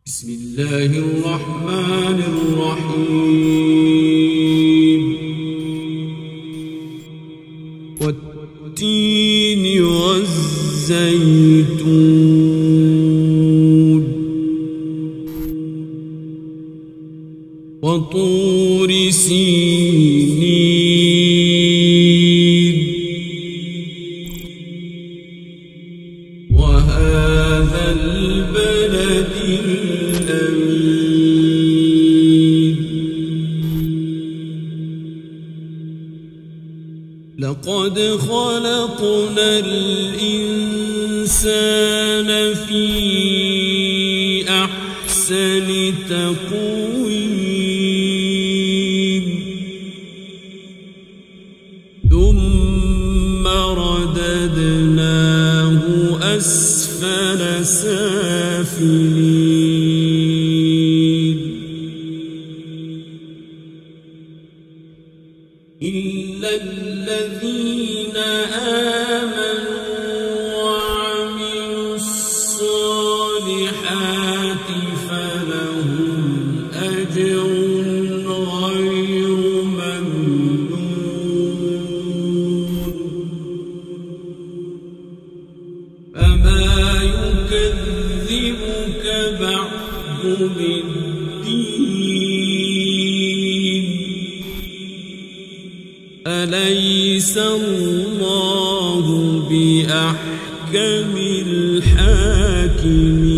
بسم الله الرحمن الرحيم والتين والزيتون وطور سينين وهذا البلد الأمين لقد خلقنا الإنسان في أحسن تقويم ثم رددناه أسفل سافلين إلا الذين آمنوا وعملوا الصالحات فلهم أجر غير ممنون فما يكذبك بعد بالدين أليس الله بأحكم الحاكمين